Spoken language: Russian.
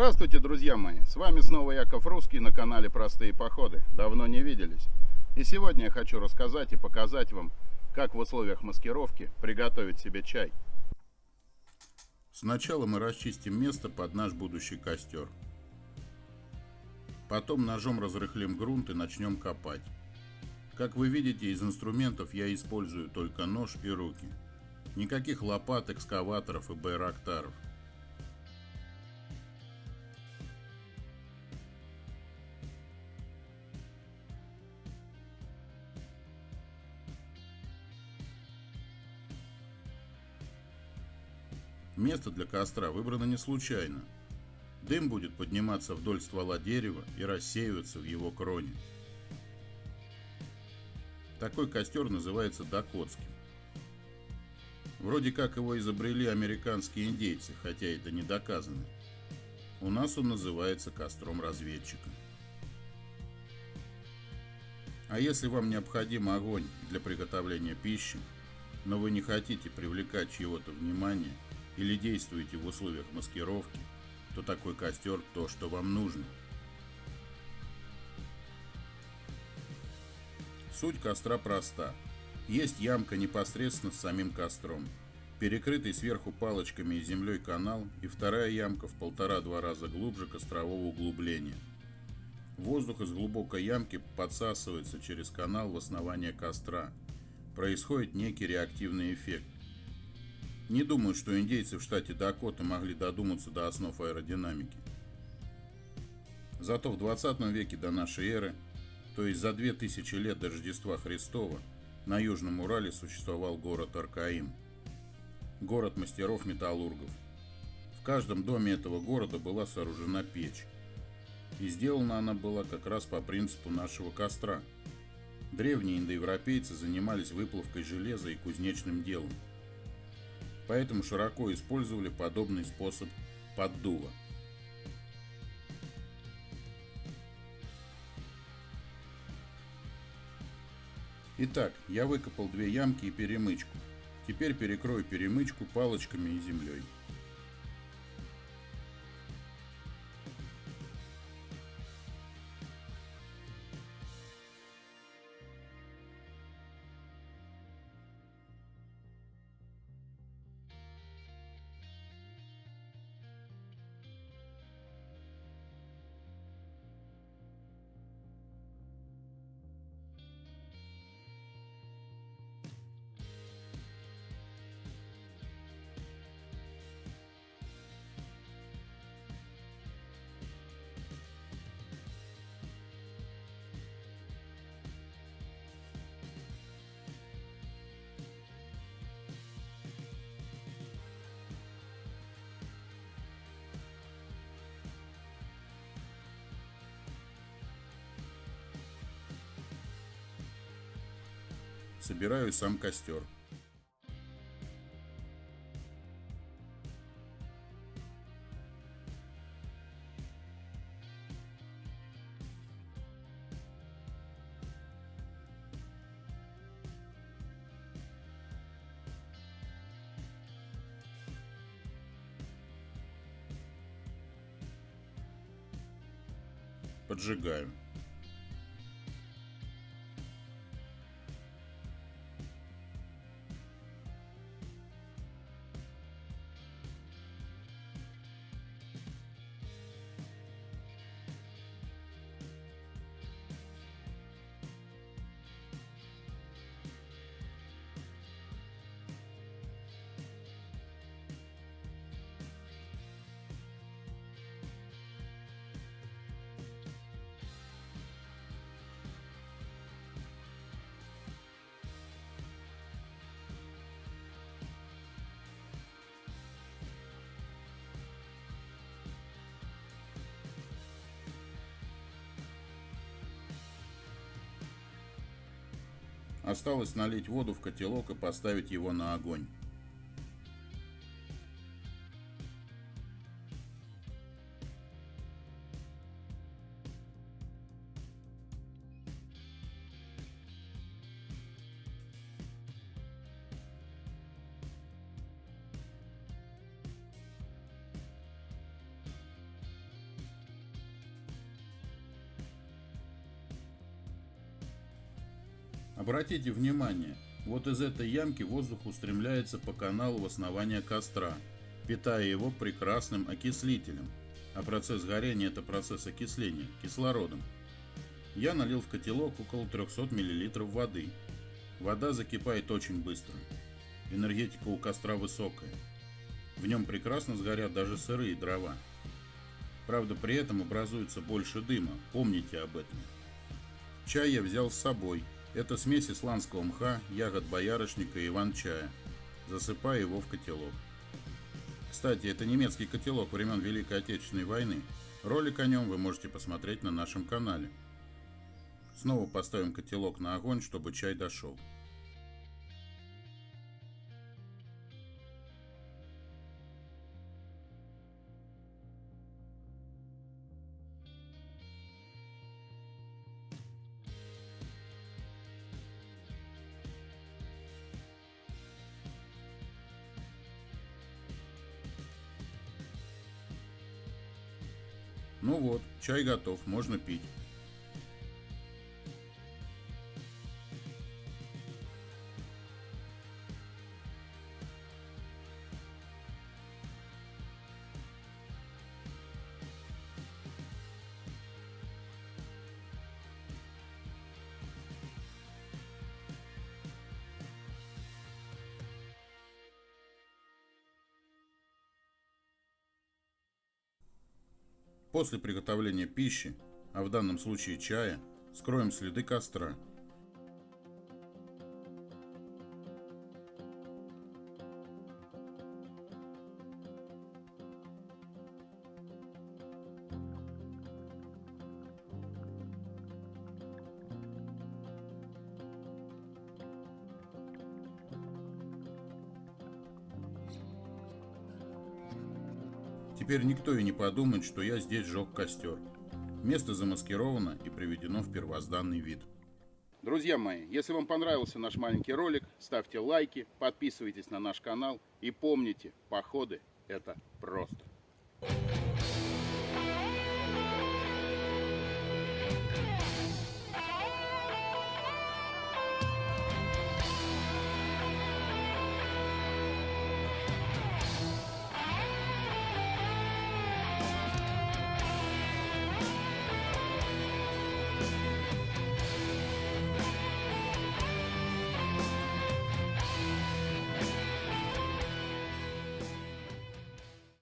Здравствуйте, друзья мои! С вами снова Яков Русский на канале Простые Походы. Давно не виделись. И сегодня я хочу рассказать и показать вам, как в условиях маскировки приготовить себе чай. Сначала мы расчистим место под наш будущий костер. Потом ножом разрыхлим грунт и начнем копать. Как вы видите, из инструментов я использую только нож и руки. Никаких лопат, экскаваторов и байрактаров. Место для костра выбрано не случайно. Дым будет подниматься вдоль ствола дерева и рассеиваться в его кроне. Такой костер называется дакотским. Вроде как его изобрели американские индейцы, хотя это не доказано. У нас он называется костром разведчика. А если вам необходим огонь для приготовления пищи, но вы не хотите привлекать чьего-то внимание или действуете в условиях маскировки, то такой костер то, что вам нужно. Суть костра проста. Есть ямка непосредственно с самим костром, перекрытый сверху палочками и землей канал, и вторая ямка в 1,5-2 раза глубже кострового углубления. Воздух из глубокой ямки подсасывается через канал в основание костра. Происходит некий реактивный эффект. Не думаю, что индейцы в штате Дакота могли додуматься до основ аэродинамики. Зато в 20 веке до нашей эры, то есть за 2000 лет до Рождества Христова, на Южном Урале существовал город Аркаим. Город мастеров-металлургов. В каждом доме этого города была сооружена печь. И сделана она была как раз по принципу нашего костра. Древние индоевропейцы занимались выплавкой железа и кузнечным делом. Поэтому широко использовали подобный способ поддува. Итак, я выкопал 2 ямки и перемычку. Теперь перекрою перемычку палочками и землей. Собираю сам костер. Поджигаю. Осталось налить воду в котелок и поставить его на огонь. Обратите внимание, вот из этой ямки воздух устремляется по каналу в основание костра, питая его прекрасным окислителем. А процесс горения – это процесс окисления кислородом. Я налил в котелок около 300 мл воды. Вода закипает очень быстро. Энергетика у костра высокая. В нем прекрасно сгорят даже сырые дрова. Правда, при этом образуется больше дыма, помните об этом. Чай я взял с собой. Это смесь исландского мха, ягод боярышника и иван-чая. Засыпаю его в котелок. Кстати, это немецкий котелок времен Великой Отечественной войны. Ролик о нем вы можете посмотреть на нашем канале. Снова поставим котелок на огонь, чтобы чай дошел. Ну вот, чай готов, можно пить. После приготовления пищи, а в данном случае чая, скроем следы костра. Теперь никто и не подумает, что я здесь сжег костер. Место замаскировано и приведено в первозданный вид. Друзья мои, если вам понравился наш маленький ролик, ставьте лайки, подписывайтесь на наш канал и помните, походы — это просто.